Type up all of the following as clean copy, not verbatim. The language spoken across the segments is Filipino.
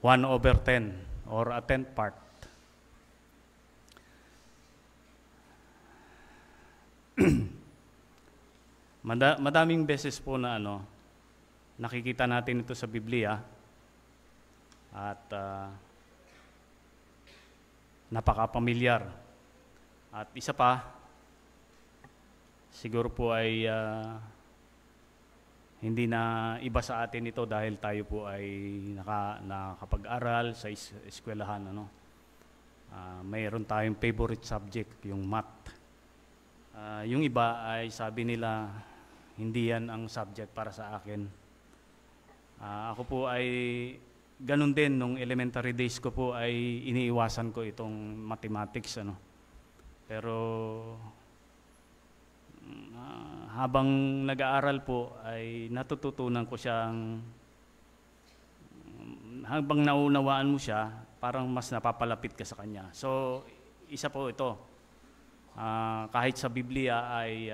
1/10 or a tenth part. Madaming beses po na nakikita natin ito sa Biblia at napaka-pamilyar. At isa pa, siguro po ay hindi na iba sa atin ito dahil tayo po ay nakapag-aral sa eskwelahan. Mayroon tayong favorite subject, yung math. Yung iba ay sabi nila, hindi yan ang subject para sa akin. Ako po ay ganun din, nung elementary days ko po ay iniiwasan ko itong mathematics. Pero habang nag-aaral po ay natututunan ko siyang, habang naunawaan mo siya, parang mas napapalapit ka sa kanya. So, isa po ito. Kahit sa Biblia ay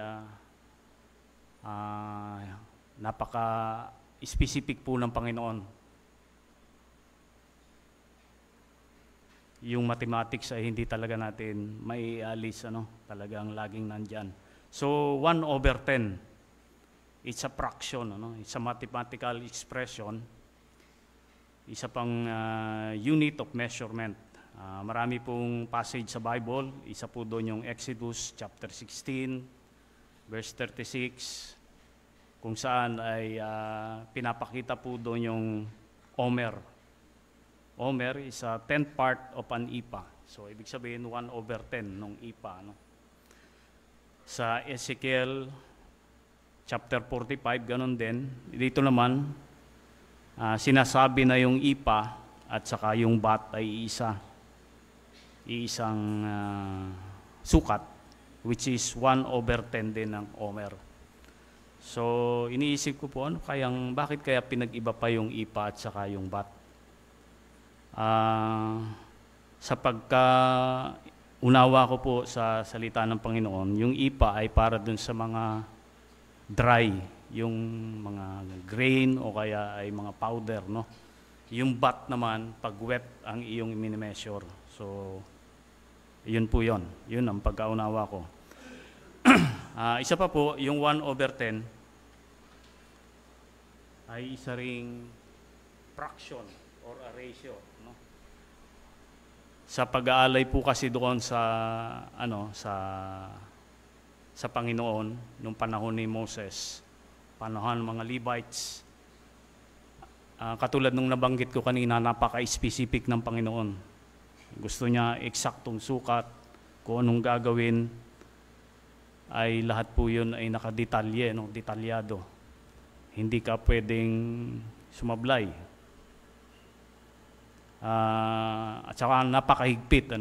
napaka-specific po ng Panginoon. Yung mathematics ay hindi talaga natin maialis, talagang laging nandyan. So 1/10, it's a fraction, it's a mathematical expression, isa pang unit of measurement. Marami pong passage sa Bible, isa po doon yung Exodus chapter 16, verse 36, kung saan ay pinapakita po doon yung Omer. Omer is a tenth part of an ipa. So ibig sabihin 1/10 ng ipa. Sa Ezekiel chapter 45, ganun din. Dito naman, sinasabi na yung ipa at saka yung bat ay iisang sukat, which is 1/10 din ng Omer. So, iniisip ko po, bakit kaya pinag-iba pa yung ipa at saka yung bat? Sa unawa ko po sa salita ng Panginoon, yung ipa ay para dun sa mga dry, yung mga grain o kaya ay mga powder, Yung bat naman, pag wet ang iyong mini-measure. So, yun po yun. Yun ang pagkaunawa ko. Isa pa po, yung 1/10 ay isa ring fraction or a ratio. Sa pag-aalay po kasi doon sa Panginoon nung panahon ni Moses, panahon ng mga Levites, katulad nung nabanggit ko kanina, napaka-specific ng Panginoon. Gusto niya eksaktong sukat, kung anong gagawin, ay lahat po yun ay nakadetalye, detalyado. Hindi ka pwedeng sumablay. At saka napakahigpit,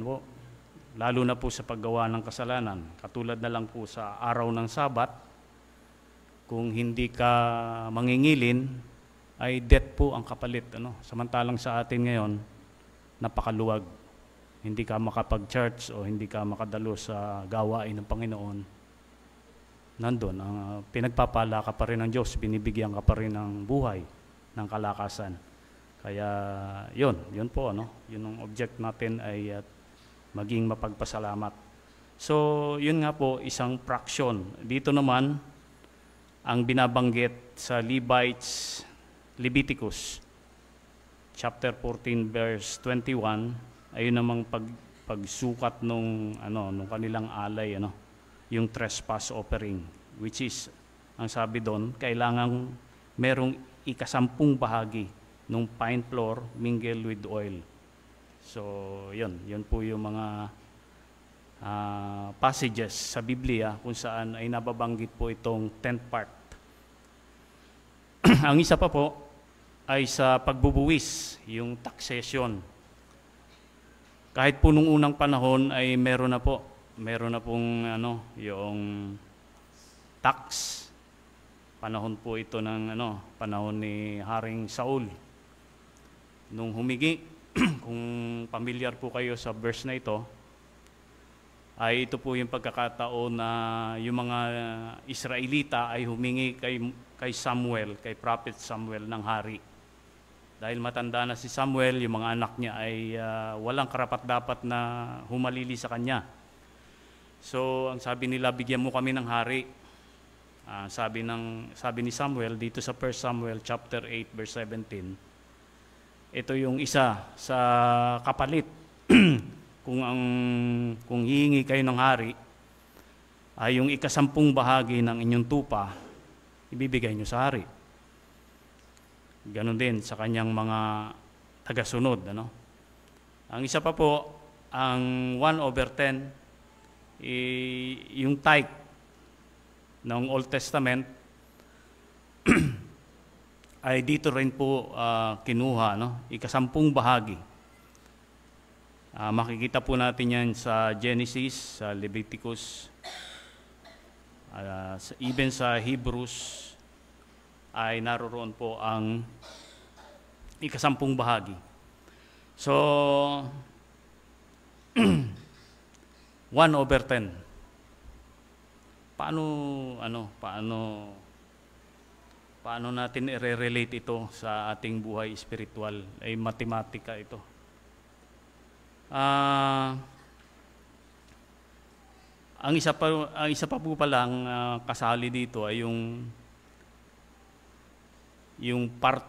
lalo na po sa paggawa ng kasalanan. Katulad na lang po sa araw ng Sabat, kung hindi ka mangingilin, ay death po ang kapalit. Samantalang sa atin ngayon, napakaluwag. Hindi ka makapag-church o hindi ka makadalo sa gawain ng Panginoon. Nandun, pinagpapala ka pa rin ng Diyos, binibigyan ka pa rin ng buhay, ng kalakasan. Kaya yun po, yun ang object natin ay maging mapagpasalamat. So, yun nga po, isang fraction. Dito naman, ang binabanggit sa Leviticus, chapter 14, verse 21, ayun namang pagsukat nung kanilang alay, yung trespass offering, which is, ang sabi doon, kailangang merong 10 bahagi nung pine flour mingle with oil. So, yun po yung mga passages sa Biblia kung saan ay nababanggit po itong tenth part. Ang isa pa po ay sa pagbubuwis, yung taxation. Kahit po nung unang panahon ay meron na pong yung tax. Panahon po ito ng panahon ni Haring Saul. Nung humingi, kung pamilyar po kayo sa verse na ito, ay ito po yung pagkakataon na yung mga Israelita ay humingi kay Samuel, kay Prophet Samuel ng hari. Dahil matanda na si Samuel, yung mga anak niya ay walang karapat-dapat na humalili sa kanya. So, ang sabi nila, bigyan mo kami ng hari. Sabi ni Samuel dito sa 1 Samuel chapter 8 verse 17. Ito yung isa sa kapalit. kung hihingi kayo ng hari, ay yung 10 bahagi ng inyong tupa, ibibigay nyo sa hari. Ganon din sa kanyang mga tagasunod. Ang isa pa po, ang 1/10, yung tithe ng Old Testament, ay dito rin po kinuha, 10 bahagi. Makikita po natin yan sa Genesis, sa Leviticus, even sa Hebrews, ay naroon po ang 10 bahagi. So, 1/10. Paano natin i-relate ito sa ating buhay spiritual? Ay matematika ito. Ang isa pa po palang kasali dito ay yung part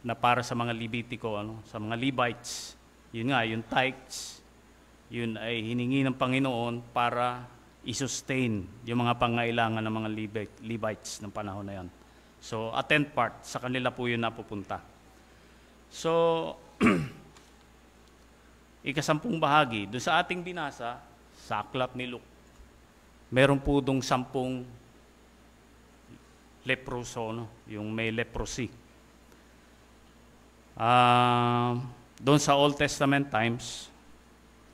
na para sa mga Levitico, sa mga Levites. Yun nga, yung tithes, yun ay hiningi ng Panginoon para i-sustain yung mga pangailangan ng mga Levites ng panahon na yan. So, a 10th part, sa kanila po yun napupunta. So, 10 bahagi, doon sa ating binasa, sa aklat ni Luke, meron po dong 10 leproso, yung may leprosy. Doon sa Old Testament times,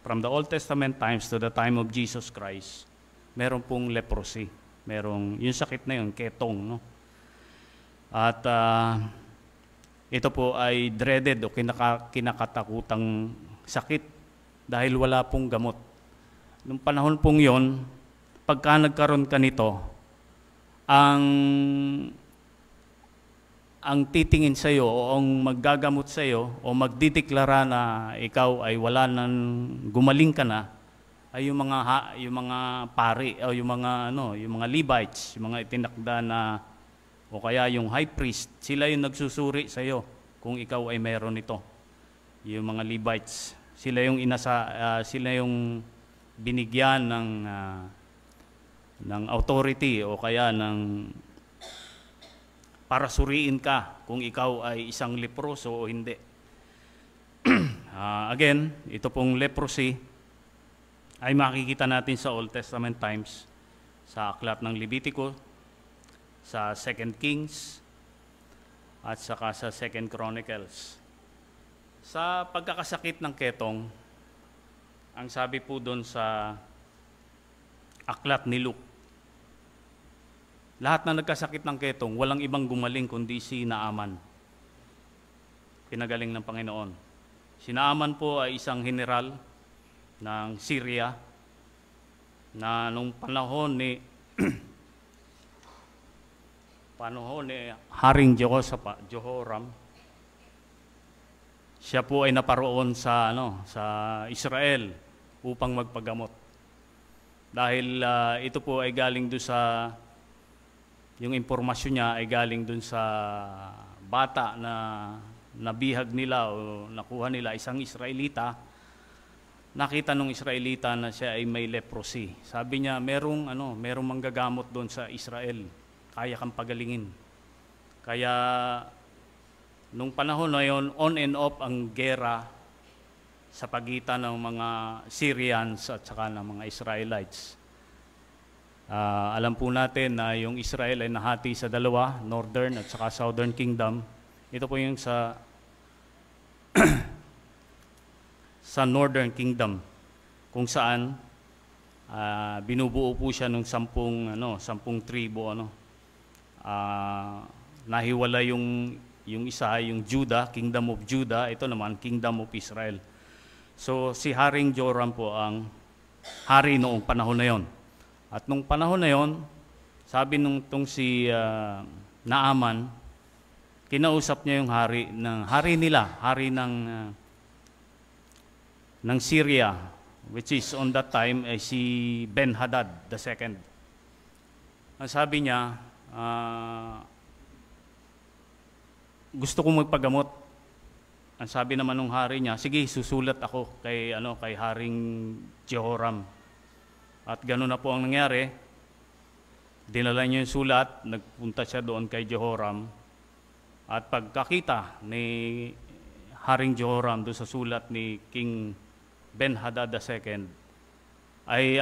from the Old Testament times to the time of Jesus Christ, meron pong leprosy. Merong, yung sakit na yun, ketong. At ito po ay dreaded o kinakatakutang sakit dahil wala pong gamot. Nung panahon pong yon, pagka nagkaroon ka nito, ang titingin sa iyo o ang maggagamot sa iyo o magdideklara na ikaw ay wala nang gumaling ka na, ay yung mga pari o yung mga Levites, yung mga itinakda na o kaya yung high priest, sila yung nagsusuri sa iyo kung ikaw ay meron nito. Yung mga Levites, sila yung binigyan ng authority o kaya para suriin ka kung ikaw ay isang leproso o hindi. Again, ito pong leprosy ay makikita natin sa Old Testament times, sa aklat ng Levitico, sa 2 Kings, at saka sa 2 Chronicles. Sa pagkakasakit ng ketong, ang sabi po doon sa aklat ni Luke, lahat na nagkasakit ng ketong, walang ibang gumaling kundi si Naaman. Pinagaling ng Panginoon. Si Naaman po ay isang general ng Syria na nung panahon ni Haring Jehoram, siya po ay naparoon sa Israel upang magpagamot. Dahil ito po ay galing doon sa, yung impormasyon niya ay galing doon sa bata na nabihag nila o nakuha nila, isang Israelita. Nakita nung Israelita na siya ay may leprosy. Sabi niya, merong manggagamot doon sa Israel. Kaya kang pagalingin. Kaya nung panahon na yon, on and off ang gera sa pagitan ng mga Syrians at saka ng mga Israelites. Alam po natin na yung Israel ay nahati sa dalawa, Northern at saka Southern Kingdom. Ito po yung sa sa Northern Kingdom, kung saan binubuo po siya ng 10 tribo. Nahiwala yung isa, yung Judah, Kingdom of Judah, ito naman Kingdom of Israel. So si Haring Joram po ang hari noong panahon na yon. At nung panahon na yon, sabi nung si Naaman, kinausap niya yung hari nila, hari ng Syria, which is on that time ay si Ben-Hadad II. Ang sabi niya, gusto kong magpagamot. Ang sabi naman ng hari niya, sige, susulat ako kay Haring Jehoram. At gano'n na po ang nangyari. Dinala niya yung sulat, nagpunta siya doon kay Jehoram. At pagkakita ni Haring Jehoram doon sa sulat ni King Ben-Hadad II, ay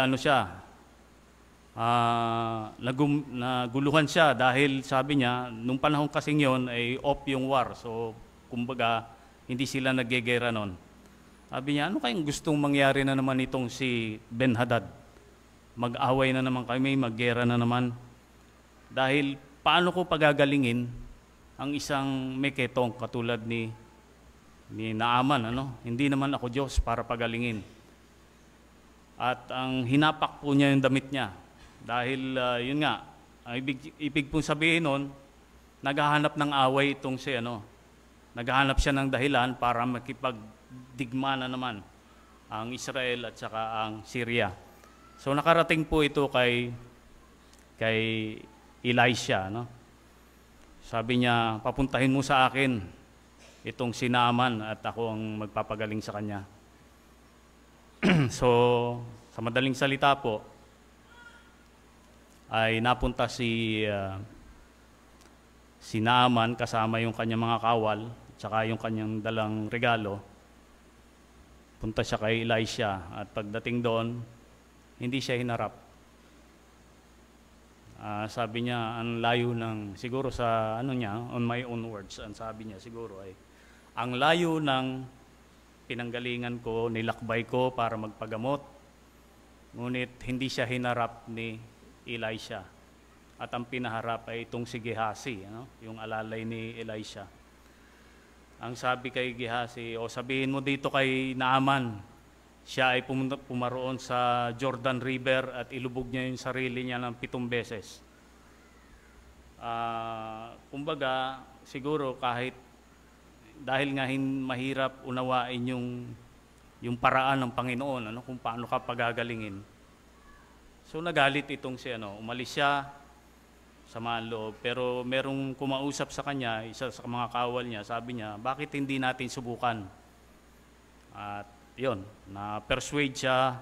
naguluhan siya dahil sabi niya, nung panahon kasing yon ay off yung war. So, kumbaga, hindi sila naggegera nun. Sabi niya, ano kayong gustong mangyari na naman itong si Ben-Hadad? Mag-away na naman kami, maggera na naman. Dahil paano ko pagagalingin ang isang meketong katulad ni Naaman, Hindi naman ako Diyos para pagalingin. At ang hinapak po niya yung damit niya. Dahil yun nga, ang ibig pong sabihin nun, naghahanap ng away itong naghahanap siya ng dahilan para makipagdigma na naman ang Israel at saka ang Syria. So nakarating po ito kay Elisha, Sabi niya, papuntahin mo sa akin itong si Naaman at ako ang magpapagaling sa kanya. So, sa madaling salita po, ay napunta si Naaman kasama yung kanyang mga kawal at saka yung kanyang dalang regalo. Punta siya kay Elisha at pagdating doon, hindi siya hinarap. Sabi niya, ang layo ng, siguro sa on my own words, ang sabi niya siguro ay, ang layo ng pinanggalingan ko, nilakbay ko para magpagamot, ngunit hindi siya hinarap ni Elisha. At ang pinaharap ay itong si Gehazi, yung alalay ni Elisha. Ang sabi kay Gehazi, sabihin mo dito kay Naaman, siya ay pumaroon sa Jordan River at ilubog niya yung sarili niya ng 7 beses. Kumbaga, siguro kahit dahil nga mahirap unawain yung paraan ng Panginoon, kung paano ka pagagalingin. So nagalit itong umalis siya sa loob, pero merong kumausap sa kanya, isa sa mga kawal niya, sabi niya, bakit hindi natin subukan? At yun, na-persuade siya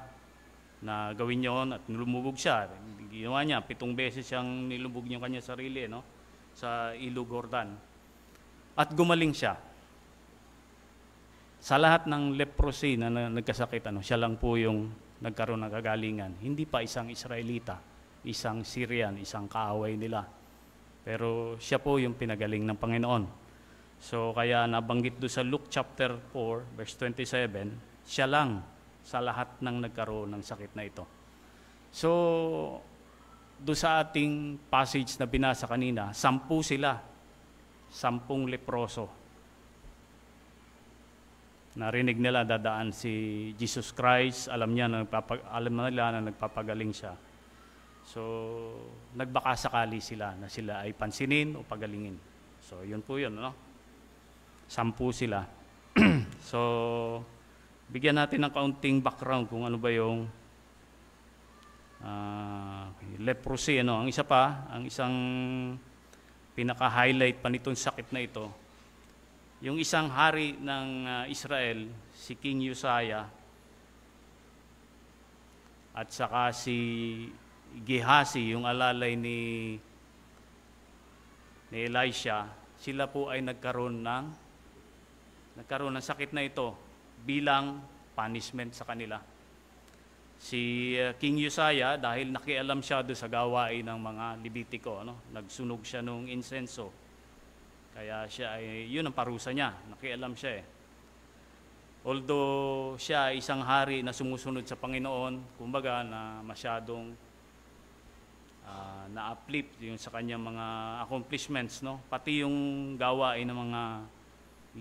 na gawin yon at nilumubog siya. Ginawa niya, 7 beses siyang nilubog niya kanya sarili, sa Ilog Jordan. At gumaling siya. Sa lahat ng leprosy na nagkasakit, siya lang po yung nagkaroon ng kagalingan. Hindi pa isang Israelita, isang Syrian, isang kaaway nila. Pero siya po yung pinagaling ng Panginoon. So kaya nabanggit doon sa Luke chapter 4, verse 27, siya lang sa lahat ng nagkaroon ng sakit na ito. So, doon sa ating passage na binasa kanina, 10 sila, 10 leproso. Narinig nila dadaan si Jesus Christ, alam nila na nagpapagaling siya. So, nagbaka sakali sila na sila ay pansinin o pagalingin. So, yun po yun, 10 sila. So, bigyan natin ng kaunting background kung ano ba yung leprosy. Ang isang pinaka-highlight pa nitong sakit na ito, yung isang hari ng Israel, si King Uzziah, at saka si Gehazi, yung alalay ni Elisha, sila po ay nagkaroon ng sakit na ito bilang punishment sa kanila. Si King Uzziah, dahil nakialam siya doon sa gawain ng mga Levitiko, nagsunog siya ng insenso. Kaya siya yun ang parusa niya, nakialam siya . Although siya ay isang hari na sumusunod sa Panginoon, kumbaga na masyadong na-uplift yung sa kanyang mga accomplishments, pati yung gawain ng mga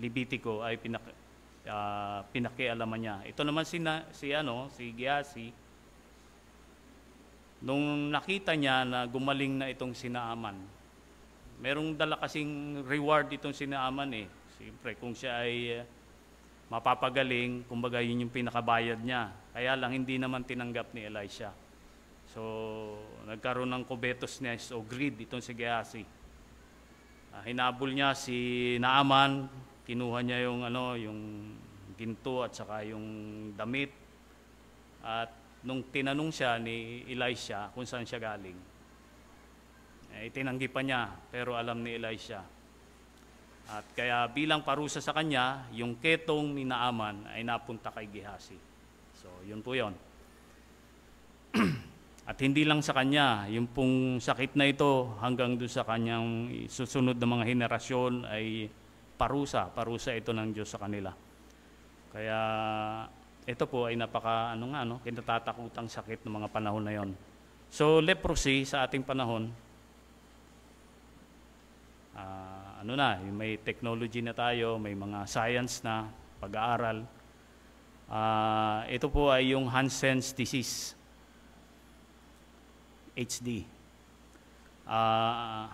Levitiko ay pinakialaman niya. Ito naman si Gehazi, nung nakita niya na gumaling na itong si Naaman, Merong dala kasing reward itong si Naaman eh. Siyempre, kung siya ay mapapagaling, kumbaga yun yung pinakabayad niya. Kaya lang hindi naman tinanggap ni Elisha. So, nagkaroon ng covetousness o greed itong si Gehazi. Hinabol niya si Naaman, kinuha niya yung ginto at saka yung damit. At nung tinanong siya ni Elisha kung saan siya galing, itinanggi pa niya, pero alam ni Elisha. At kaya bilang parusa sa kanya, yung ketong ni Naaman ay napunta kay Gehazi. So, yun po yun. At hindi lang sa kanya, yung pong sakit na ito hanggang doon sa kanyang susunod na mga henerasyon ay parusa ito ng Diyos sa kanila. Kaya ito po ay napaka kinatatakutang sakit ng mga panahon na yon. So leprosy sa ating panahon, may technology na tayo, may mga science na pag-aaral. Ito po ay yung Hansen's disease. HD. An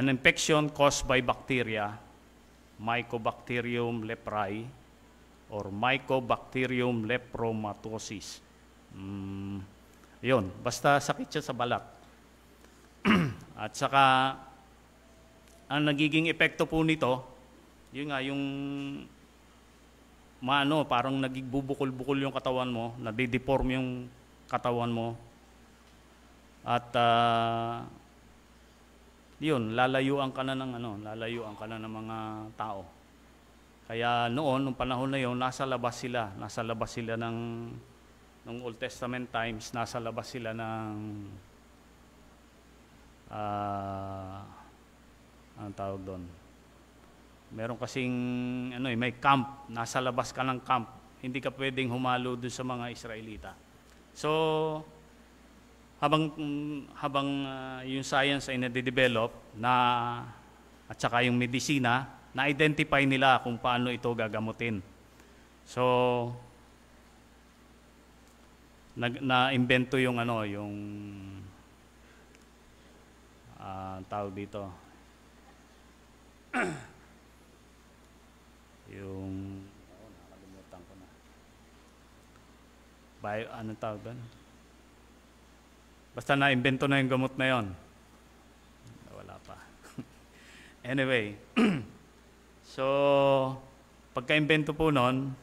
infection caused by bacteria, Mycobacterium leprae or Mycobacterium lepromatosis. Yun, basta sakit siya sa balat. At saka, ang nagiging epekto po nito, yun nga, yung parang nagbubukol-bukol yung katawan mo, nadideform yung katawan mo. At yun, lalayuan ka na ng mga tao. Kaya noon, nung panahon na yun, nasa labas sila nung Old Testament times, nasa labas sila ng anong tawag doon? Meron kasing may camp, nasa labas ka ng camp. Hindi ka pwedeng humalo doon sa mga Israelita. So habang yung science ay nade-develop at saka yung medisina, na-identify nila kung paano ito gagamutin. So na-invento yung tawag dito. Nakalimutan ko na. Anong tawag doon? Basta na-invento na yung gamot na yon. Wala pa. Anyway, so pagka-invento po nun,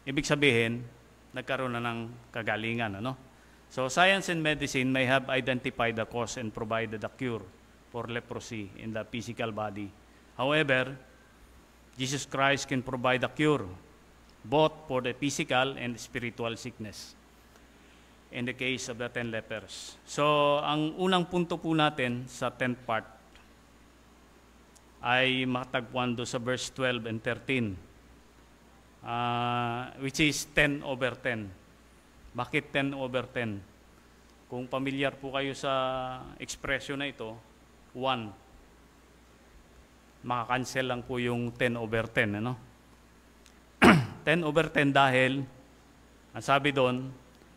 ibig sabihin, nagkaroon na ng kagalingan. So science and medicine may have identified the cause and provided a cure for leprosy in the physical body. However, Jesus Christ can provide a cure both for the physical and spiritual sickness in the case of the 10 lepers. So, ang unang punto po natin sa 10th part ay matagpuan do sa verse 12 and 13, which is 10/10. Bakit 10/10? Kung pamilyar po kayo sa expression na ito, 1. Makakancel lang po yung 10/10. 10/10 dahil, ang sabi doon,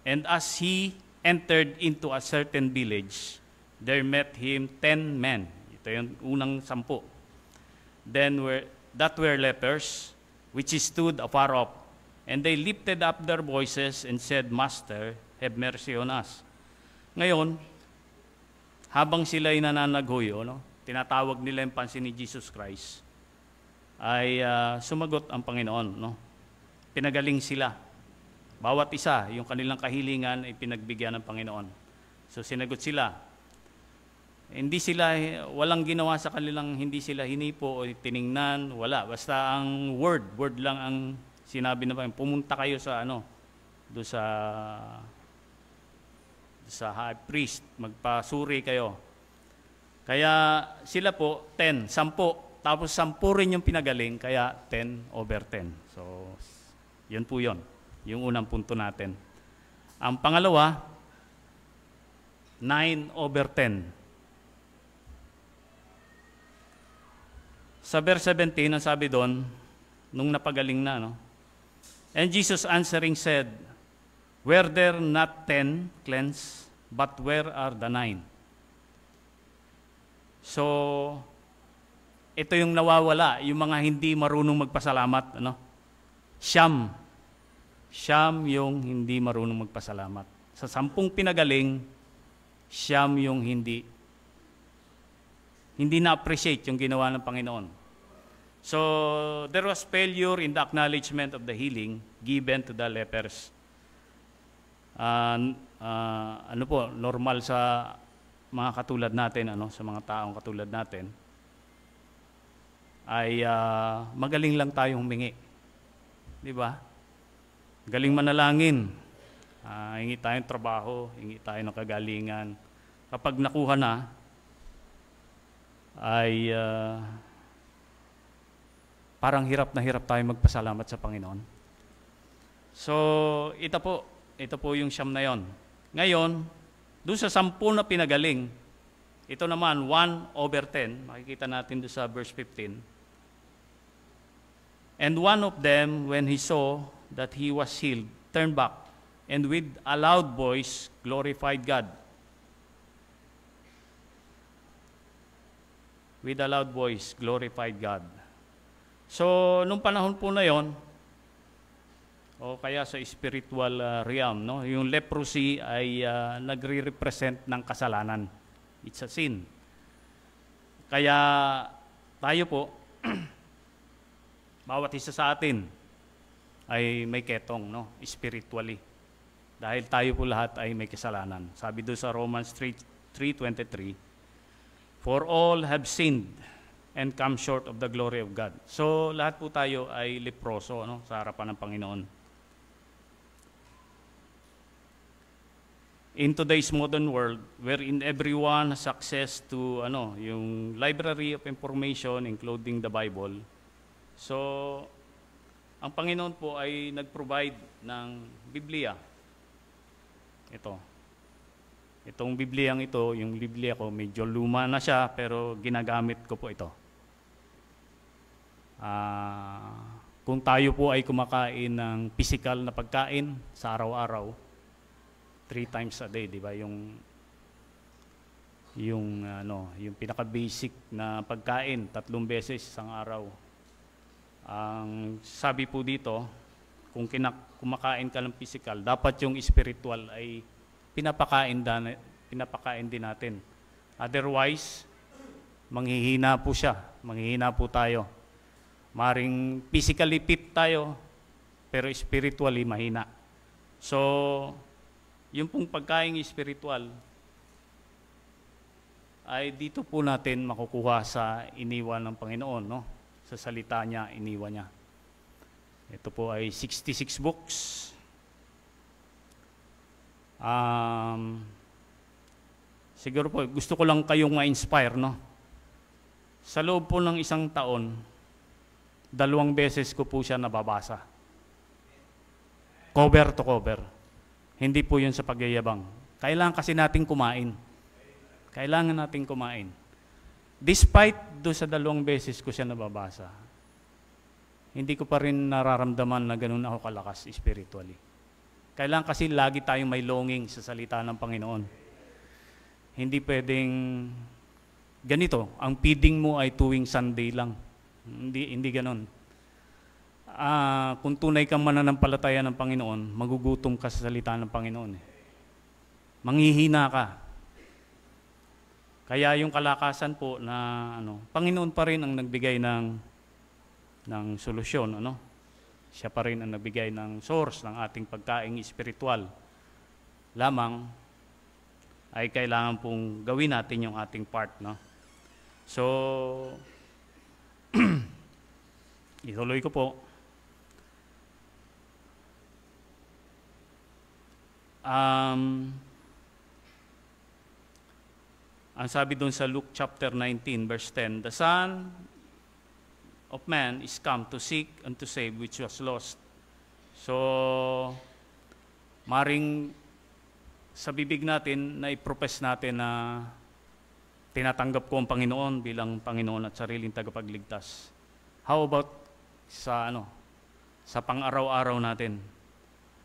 and as he entered into a certain village, there met him 10 men. Ito yung unang 10. That were lepers, which stood afar off. And they lifted up their voices and said, Master, have mercy on us. Ngayon, habang sila'y nananaghoyo, tinatawag nila yung pansin ni Jesus Christ, ay sumagot ang Panginoon. Pinagaling sila. Bawat isa, yung kanilang kahilingan ay pinagbigyan ng Panginoon. So sinagot sila. Walang ginawa sa kanilang, hindi sila hinipo o tiningnan, wala. Basta ang word lang ang sinabi na pumunta kayo sa doon sa high priest, magpasuri kayo. Kaya sila po, 10, 10. Tapos 10 rin yung pinagaling, kaya 10/10. So, yun po yun. Yung unang punto natin. Ang pangalawa, 9/10. Sa verse 17, ang sabi doon, nung napagaling na, And Jesus answering said, Were there not 10 cleansed, but where are the 9? So, ito yung nawawala, yung mga hindi marunong magpasalamat. Ano? Siyam yung hindi marunong magpasalamat. Sa 10 pinagaling, siyam yung hindi na-appreciate yung ginawa ng Panginoon. So, there was failure in the acknowledgement of the healing given to the lepers. Ano po, normal sa mga katulad natin, sa mga taong katulad natin, ay magaling lang tayong humingi. Di ba? Galing manalangin. Hingi tayong trabaho, hingi tayo ng kagalingan. Kapag nakuha na, ay parang hirap na hirap tayo magpasalamat sa Panginoon. So, ito po yung siyam na yon. Ngayon, doon sa 10 na pinagaling, ito naman, 1/10, makikita natin doon sa verse 15. And one of them, when he saw that he was healed, turned back, and with a loud voice glorified God. With a loud voice glorified God. So, nung panahon po na yon, o kaya sa spiritual realm, no, yung leprosy ay nagre-represent ng kasalanan. It's a sin. Kaya tayo po, bawat isa sa atin ay may ketong, no, spiritually. Dahil tayo po lahat ay may kasalanan. Sabi doon sa Romans 3:23, for all have sinned and come short of the glory of God. So, lahat po tayo ay leproso, no, sa harapan ng Panginoon. In today's modern world, wherein everyone has access to yung library of information, including the Bible, so, ang Panginoon po ay nag-provide ng Biblia. Itong Bibliang ito, yung Biblia ko, medyo luma na siya, pero ginagamit ko po ito. Kung tayo po ay kumakain ng physical na pagkain sa araw-araw, 3 times a day, di ba? Yung pinaka-basic na pagkain, 3 beses isang araw. Ang sabi po dito, kung kumakain ka ng physical, dapat yung spiritual ay pinapakain din natin. Otherwise, manghihina po siya, manghihina po tayo. Maring physically fit tayo, pero spiritually mahina. So, yung pong pagkain spiritual ay dito po natin makukuha sa iniwan ng Panginoon, no? Sa salita niya, iniwan niya. Ito po ay 66 books. Siguro po, gusto ko lang kayong ma-inspire, no? Sa loob po ng 1 taon, 2 beses ko po siya nababasa. Cover to cover. Hindi po yun sa pagyayabang. Kailangan kasi nating kumain. Kailangan nating kumain. Despite do sa 2 beses ko siya nababasa, hindi ko pa rin nararamdaman na ganun ako kalakas spiritually. Kailangan kasi lagi tayong may longing sa salita ng Panginoon. Hindi pwedeng ganito, ang feeding mo ay tuwing Sunday lang. Hindi ganun. Kung tunay kang mananampalataya ng Panginoon, magugutom ka sa salita ng Panginoon. Manghihina ka. Kaya yung kalakasan po na Panginoon pa rin ang nagbigay ng solusyon, Siya pa rin ang nagbigay ng source ng ating pagkaing espiritual. Lamang ay kailangan pong gawin natin yung ating part, no? So, ituloy ko po. Ang sabi doon sa Luke chapter 19 verse 10, the Son of Man is come to seek and to save which was lost. So, maring sa bibig natin na i-profess natin na tinatanggap ko ang Panginoon bilang Panginoon at sariling tagapagligtas. How about sa sa pang-araw-araw natin?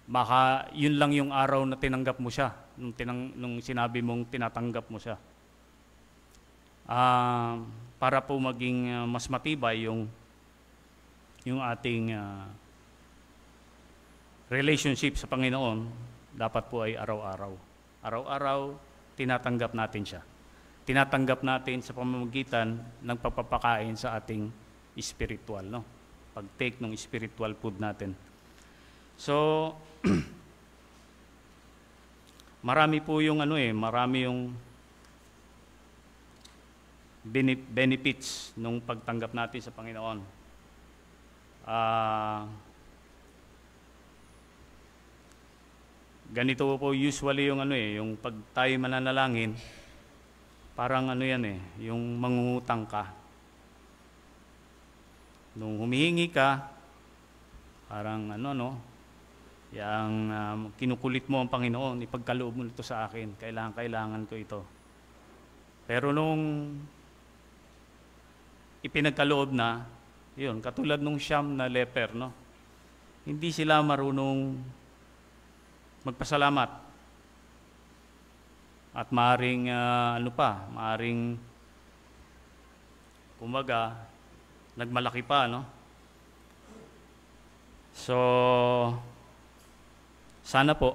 Baka yun lang yung araw na tinanggap mo siya, nung sinabi mong tinatanggap mo siya. para po maging mas matibay yung ating relationship sa Panginoon, dapat po ay araw-araw. Araw-araw, tinatanggap natin siya. Tinatanggap natin sa pamamagitan ng pagpapakain sa ating spiritual, no? Pag-take ng spiritual food natin. So, marami po yung marami yung benefits nung pagtanggap natin sa Panginoon. Ganito po usually yung yung pag tayo mananalangin, parang yung mangungutang ka. Nung humihingi ka, parang yang kinukulit mo ang Panginoon, ipagkaloob mo ito sa akin, kailangan ko ito. Pero nung ipinagkaloob na, yun, katulad nung Siyam na leper, no? Hindi sila marunong magpasalamat. At maaring, kumbaga, nagmalaki pa, no? So, sana po,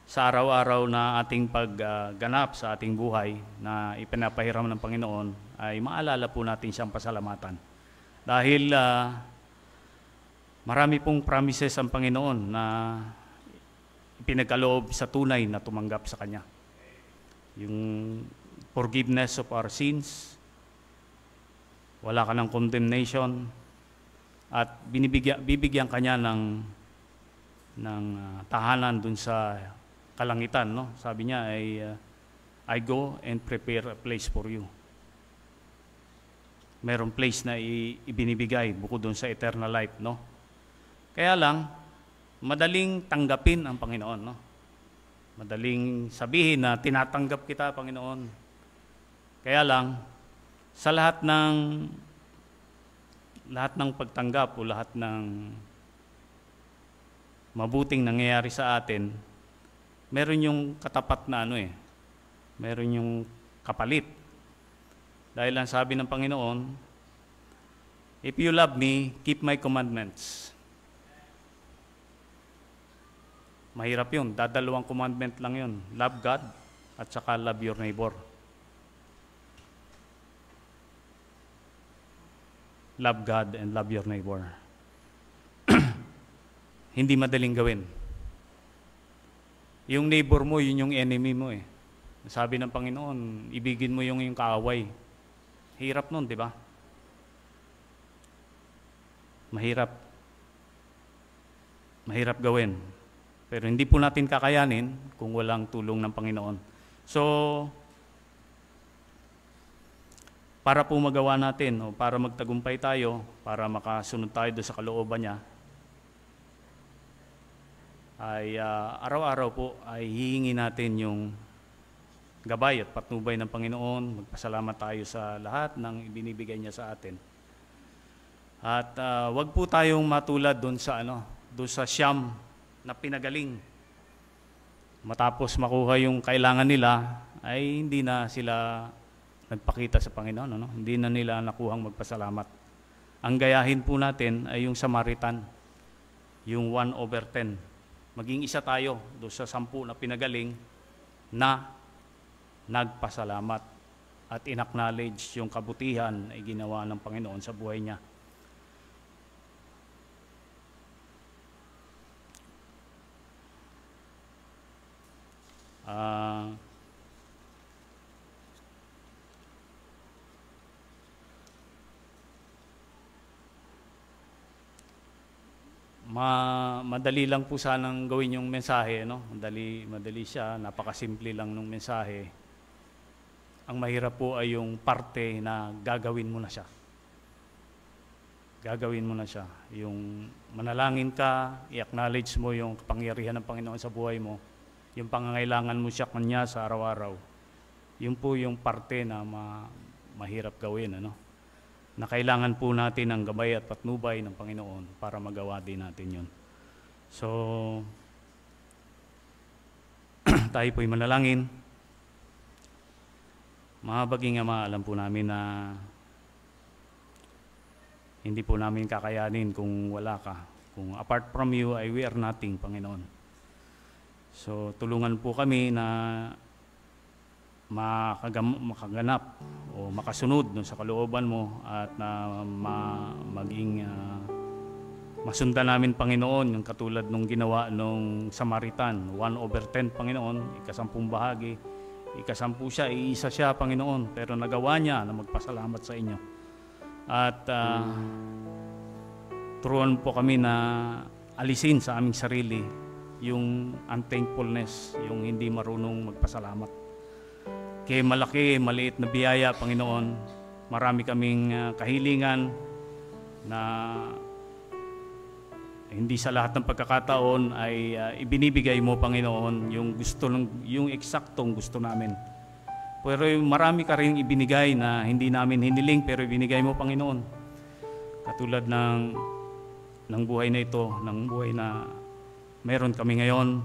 sa araw-araw na ating pagganap sa ating buhay na ipinapahiram ng Panginoon, ay maalala po natin siyang pasalamatan. Dahil marami pong promises ang Panginoon na ipinagkaloob sa tunay na tumanggap sa Kanya. Yung forgiveness of our sins, wala ka ng condemnation, at bibigyan Kanya ng tahanan dun sa kalangitan, no? Sabi niya ay I go and prepare a place for you. Merong place na ibinibigay bukod dun sa eternal life, no? Kaya lang madaling tanggapin ang Panginoon, no? Madaling sabihin na tinatanggap kita, Panginoon. Kaya lang sa lahat ng pagtanggap o lahat ng mabuting nangyayari sa atin, meron yung katapat na meron yung kapalit. Dahil ang sabi ng Panginoon, if you love me, keep my commandments. Mahirap yun. Dadalawang commandment lang yun. Love God at saka love your neighbor. Love God and love your neighbor. Hindi madaling gawin. Yung neighbor mo, yun yung enemy mo eh. Sabi ng Panginoon, ibigin mo yung kaaway. Hirap nun, di ba? Mahirap. Mahirap gawin. Pero hindi po natin kakayanin kung walang tulong ng Panginoon. So, para po magawa natin, o para magtagumpay tayo, para makasunod tayo doon sa kalooban niya, ay araw-araw po ay hihingi natin yung gabay at patnubay ng Panginoon. Magpasalamat tayo sa lahat ng ibinibigay niya sa atin. At wag po tayong matulad doon sa Siyam na pinagaling. Matapos makuha yung kailangan nila, ay hindi na sila nagpakita sa Panginoon, Hindi na nila nakuhang magpasalamat. Ang gayahin po natin ay yung Samaritan, yung 1/10. Maging isa tayo doon sa 10 na pinagaling na nagpasalamat at in-acknowledge yung kabutihan ay ginawa ng Panginoon sa buhay niya. Madali lang po sanang gawin yung mensahe, Madali siya, napakasimple lang ng mensahe. Ang mahirap po ay yung parte na gagawin mo na siya. Gagawin mo na siya. Yung manalangin ka, i-acknowledge mo yung kapangyarihan ng Panginoon sa buhay mo, yung pangangailangan mo siya Kanya sa araw-araw. Yun po yung parte na mahirap gawin, na kailangan po natin ng gabay at patnubay ng Panginoon para magawa din natin yun. So, tayo po'y manalangin. Mahabaging Ama, alam po namin na hindi po namin kakayanin kung wala ka. Kung apart from you, ay we are nothing, Panginoon. So, tulungan po kami na makaganap o makasunod no, sa kalooban mo at na maging masundan namin, Panginoon, yung katulad nung ginawa nung Samaritan, 1/10, Panginoon, ika-10 bahagi, ika-10 siya, iisa siya, Panginoon, pero nagawa niya na magpasalamat sa inyo. At turuan po kami na alisin sa aming sarili yung unthankfulness, yung hindi marunong magpasalamat. Kaya malaki, maliit na biyaya, Panginoon, marami kaming kahilingan na hindi sa lahat ng pagkakataon ay ibinibigay mo, Panginoon, yung eksaktong gusto namin. Pero marami ka rin ibinigay na hindi namin hiniling, pero ibinigay mo, Panginoon. Katulad ng buhay na ito, ng buhay na meron kami ngayon,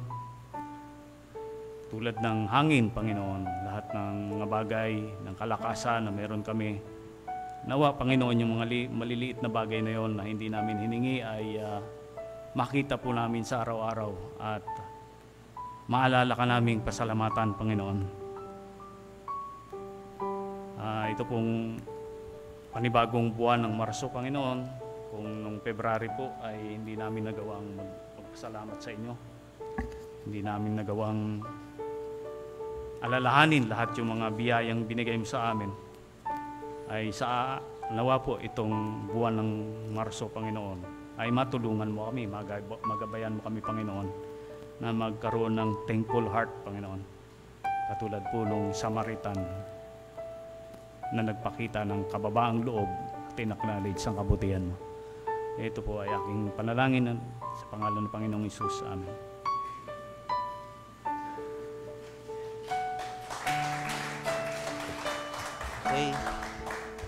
tulad ng hangin, Panginoon, lahat ng mga bagay, ng kalakasan na meron kami. Nawa, Panginoon, yung mga maliliit na bagay na yon na hindi namin hiningi ay makita po namin sa araw-araw at maalala ka naming pasalamatan, Panginoon. Ito pong panibagong buwan ng Marso, Panginoon, kung nung February po ay hindi namin nagawang magpasalamat sa inyo. Hindi namin nagawang alalahanin lahat yung mga biyayang binigay mo sa amin. Ay sa nawa po itong buwan ng Marso, Panginoon, ay matulungan mo kami, magabayan mo kami, Panginoon, na magkaroon ng thankful heart, Panginoon. Katulad po nung Samaritan na nagpakita ng kababaang loob at in-acknowledge ang kabutihan mo. Ito po ay aking panalangin sa pangalan ng Panginoong Hesus. Amen. Okay.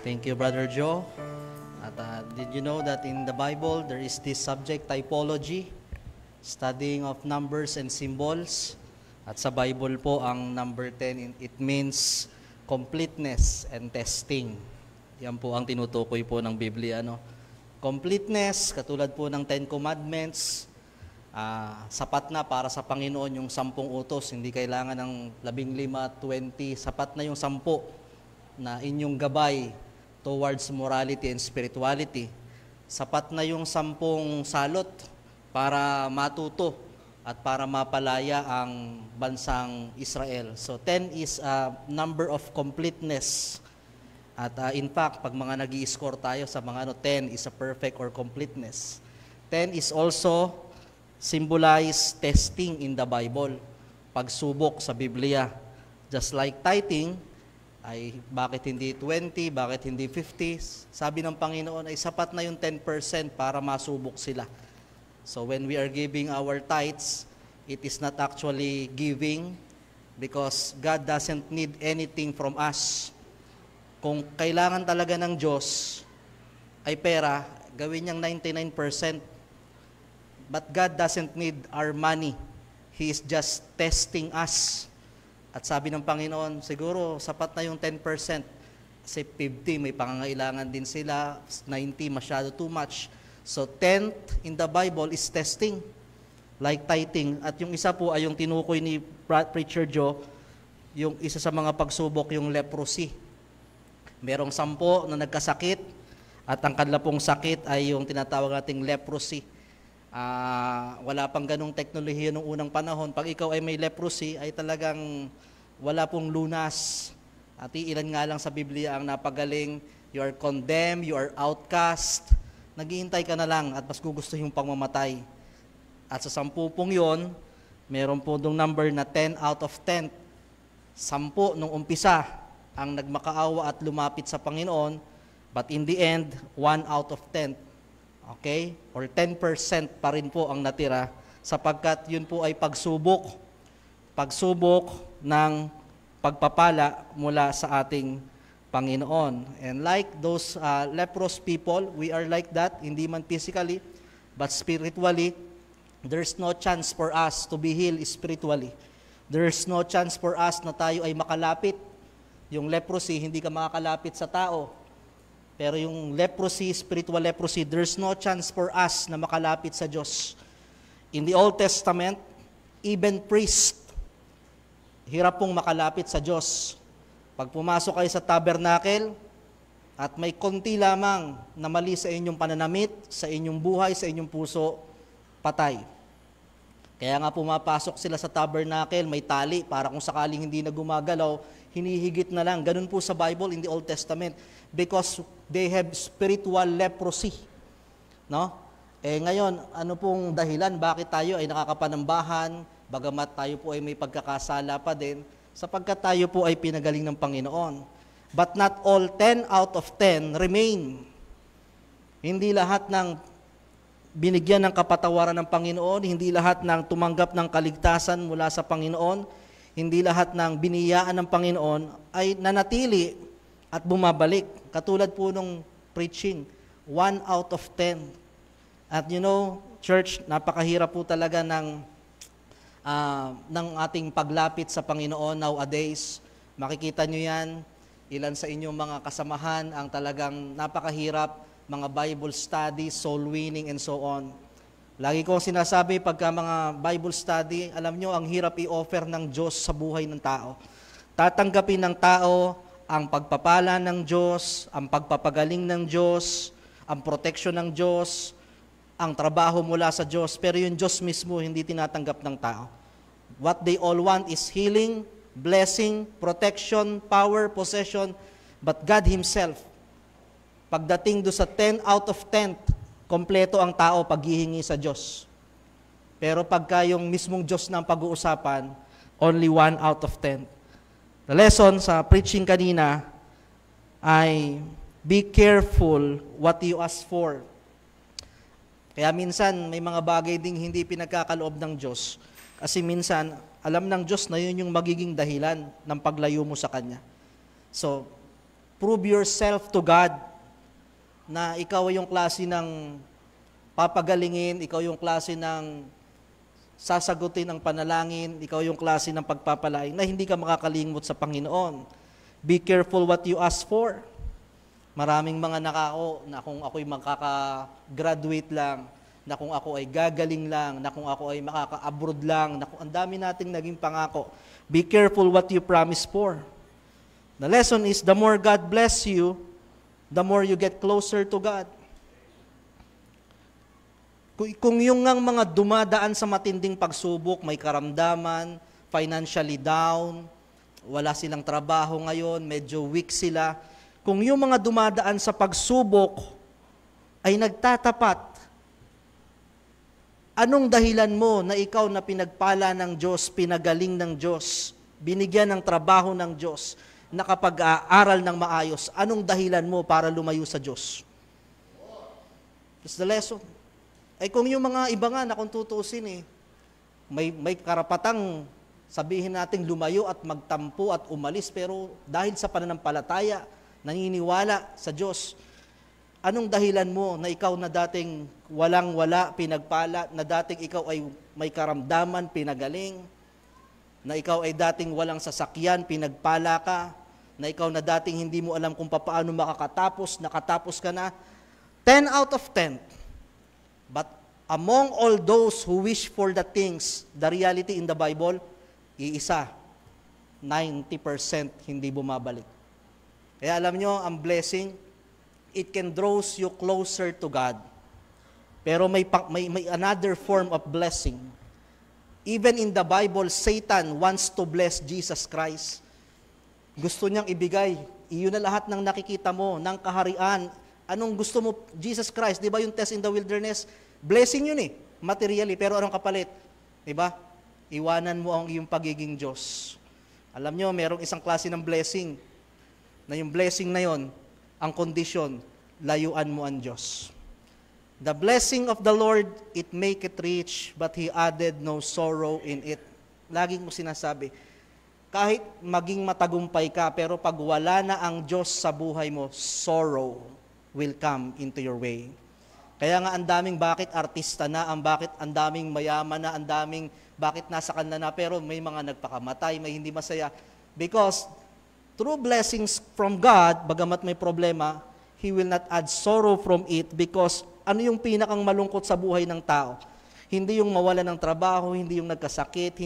Thank you, Brother Joe. At did you know that in the Bible, there is this subject, typology, studying of numbers and symbols. At sa Bible po, ang number 10, it means completeness and testing. Yan po ang tinutukoy po ng Biblia, no? Completeness, katulad po ng 10 Commandments, sapat na para sa Panginoon yung 10 utos. Hindi kailangan ng 15, 20, sapat na yung 10 na inyong gabay towards morality and spirituality. Sapat na yung 10 salot para matuto at para mapalaya ang bansang Israel. So 10 is a number of completeness. At in fact, pag mga nag-i-score tayo sa mga 10 is a perfect or completeness. 10 is also symbolize testing in the Bible, pagsubok sa Biblia. Just like tithing, ay bakit hindi 20, bakit hindi 50? Sabi ng Panginoon ay sapat na yung 10% para masubok sila. So when we are giving our tithes, it is not actually giving because God doesn't need anything from us. Kung kailangan talaga ng Diyos ay pera, gawin niyang 99%. But God doesn't need our money. He is just testing us. At sabi ng Panginoon, siguro sapat na yung 10%. Kasi 50, may pangangailangan din sila. 90, masyado too much. So 10th in the Bible is testing, like tithing. At yung isa po ay yung tinukoy ni Preacher Joe, yung isa sa mga pagsubok, yung leprosy. Merong 10 na nagkasakit at ang kanila pong sakit ay yung tinatawag nating leprosy. Wala pang ganong teknolohiya nung unang panahon. Pag ikaw ay may leprosy, ay talagang wala pong lunas. At ilan nga lang sa Biblia ang napagaling, you are condemned, you are outcast, naghihintay ka na lang at mas gugustuhin yung pangmamatay. At sa 10 pong yun, meron po dong number na 10 out of 10. 10 nung umpisa ang nagmakaawa at lumapit sa Panginoon, but in the end, 1 out of 10. Okay? Or 10% pa rin po ang natira sapagkat yun po ay pagsubok. Pagsubok ng pagpapala mula sa ating Panginoon. And like those leprous people, we are like that, hindi man physically, but spiritually, there's no chance for us to be healed spiritually. There's no chance for us na tayo ay makalapit Yung leprosy, hindi ka makakalapit sa tao. Pero yung leprosy, spiritual leprosy, there's no chance for us na makalapit sa Diyos. In the Old Testament, even priest, hirap pong makalapit sa Diyos. Pag pumasok kayo sa tabernacle, at may konti lamang na mali sa inyong pananamit, sa inyong buhay, sa inyong puso, patay. Kaya nga pumapasok sila sa tabernacle, may tali, para kung sakaling hindi na gumagalaw, hinihigit na lang. Ganun po sa Bible in the Old Testament. Because they have spiritual leprosy. No? Ngayon, ano pong dahilan? Bakit tayo ay nakakapanambahan, bagamat tayo po ay may pagkakasala pa din, sapagkat tayo po ay pinagaling ng Panginoon. But not all 10 out of 10 remain. Hindi lahat ng binigyan ng kapatawaran ng Panginoon, hindi lahat ng tumanggap ng kaligtasan mula sa Panginoon, hindi lahat ng biniyaan ng Panginoon ay nanatili at bumabalik. Katulad po nung preaching, 1 out of 10. At you know, church, napakahirap po talaga ng ating paglapit sa Panginoon nowadays. Makikita nyo yan, ilan sa inyong mga kasamahan ang talagang napakahirap, mga Bible study, soul winning, and so on. Lagi kong sinasabi, pagka mga Bible study, alam nyo, ang hirap i-offer ng Diyos sa buhay ng tao. Tatanggapin ng tao ang pagpapala ng Diyos, ang pagpapagaling ng Diyos, ang protection ng Diyos, ang trabaho mula sa Diyos, pero yung Diyos mismo hindi tinatanggap ng tao. What they all want is healing, blessing, protection, power, possession, but God Himself, pagdating do sa 10 out of 10, kompleto ang tao paghihingi sa Diyos. Pero pagka yung mismong Diyos na ang pag-uusapan, only 1 out of 10. The lesson sa preaching kanina ay be careful what you ask for. Kaya minsan may mga bagay ding hindi pinagkakaloob ng Diyos. Kasi minsan, alam ng Diyos na yun yung magiging dahilan ng paglayo mo sa Kanya. So, prove yourself to God na ikaw ay yung klase ng papagalingin, ikaw yung klase ng sasagutin ang panalangin, ikaw yung klase ng pagpapalain, na hindi ka makakalimot sa Panginoon. Be careful what you ask for. Maraming mga nakao na kung ako'y makaka-graduate lang, na kung ako ay gagaling lang, na kung ako ay makaka-abroad lang, na kung ang dami nating naging pangako. Be careful what you promise for. The lesson is, the more God bless you, the more you get closer to God. Kung yung ngang mga dumadaan sa matinding pagsubok, may karamdaman, financially down, wala silang trabaho ngayon, medyo weak sila, kung yung mga dumadaan sa pagsubok ay nagtatapat, anong dahilan mo na ikaw na pinagpala ng Diyos, pinagaling ng Diyos, binigyan ng trabaho ng Diyos, nakapag-aaral ng maayos, anong dahilan mo para lumayo sa Diyos? That's the lesson. Ay kung yung mga iba nga na kung tutusin may karapatang sabihin nating lumayo at magtampo at umalis, pero dahil sa pananampalataya, naniniwala sa Diyos, anong dahilan mo na ikaw na dating walang-wala, pinagpala, na dating ikaw ay may karamdaman, pinagaling, na ikaw ay dating walang sasakyan, pinagpala ka, na ikaw na dating hindi mo alam kung paano makakatapos, nakatapos ka na, 10 out of 10. But among all those who wish for the things, the reality in the Bible, iisa, 90% hindi bumabalik. Kaya alam nyo, ang blessing, it can draws you closer to God. Pero may another form of blessing. Even in the Bible, Satan wants to bless Jesus Christ. Gusto niyang ibigay. Iyon na lahat ng nakikita mo, ng kaharian. Anong gusto mo? Jesus Christ, di ba yung test in the wilderness? Blessing yun materially. Pero anong kapalit? Di ba? Iwanan mo ang iyong pagiging Diyos. Alam nyo, merong isang klase ng blessing, na yung blessing na yon, ang kondisyon, layuan mo ang Diyos. The blessing of the Lord, it maketh rich, but He added no sorrow in it. Laging mo sinasabi, kahit maging matagumpay ka, pero pag wala na ang Diyos sa buhay mo, sorrow will come into your way. Kaya nga ang daming bakit artista na, ang daming mayaman na, ang daming bakit nasa kanila na, pero may mga nagpakamatay, may hindi masaya. Because True blessings from God, bagamat may problema, He will not add sorrow from it because ano yung pinakang malungkot sa buhay ng tao? Hindi yung mawala ng trabaho, hindi yung nagkasakit,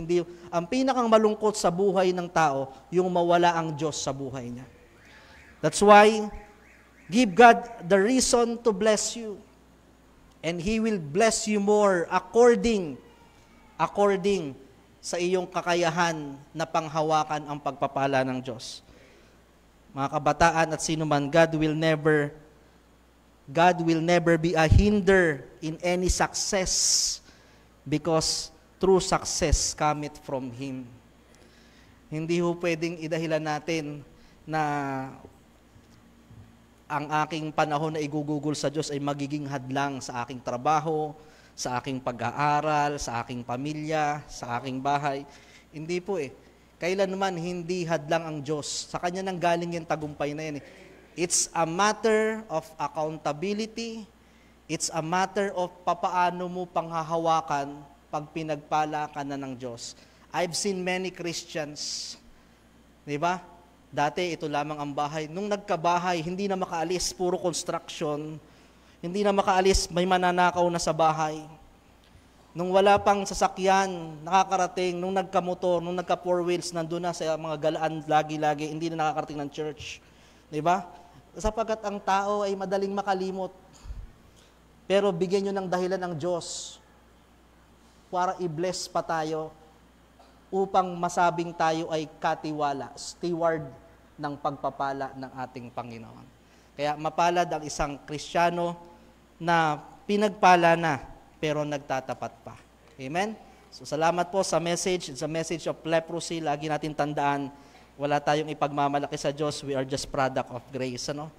ang pinakang malungkot sa buhay ng tao, yung mawala ang Diyos sa buhay niya. That's why, give God the reason to bless you. And He will bless you more according sa iyong kakayahan na panghawakan ang pagpapala ng Diyos. Mga kabataan at sino man, God will never be a hinder in any success because true success cometh from Him. Hindi ho pwedeng idahilan natin na ang aking panahon na igugugol sa Diyos ay magiging hadlang sa aking trabaho, sa aking pag-aaral, sa aking pamilya, sa aking bahay. Hindi po Kailanman hindi hadlang ang Diyos. Sa Kanya nang galing yung tagumpay na yan. It's a matter of accountability. It's a matter of papaano mo panghahawakan pag pinagpala ka na ng Diyos. I've seen many Christians, di ba? Dati ito lamang ang bahay. Nung nagkabahay, hindi na makaalis, puro construction. Hindi na makaalis, may mananakaw na sa bahay. Nung wala pang sasakyan, nakakarating, nung nagka-motor, nung nagka-four wheels, nandun na sa mga galaan lagi-lagi, hindi na nakakarating ng church. Diba? Sapagkat ang tao ay madaling makalimot. Pero bigyan nyo ng dahilan ng Diyos para i-bless pa tayo upang masabing tayo ay katiwala, steward ng pagpapala ng ating Panginoon. Kaya mapalad ang isang Kristiyano na pinagpala na pero nagtatapat pa. Amen? So salamat po sa message. It's a message of leprosy. Lagi natin tandaan, wala tayong ipagmamalaki sa Diyos. We are just product of grace. Ano?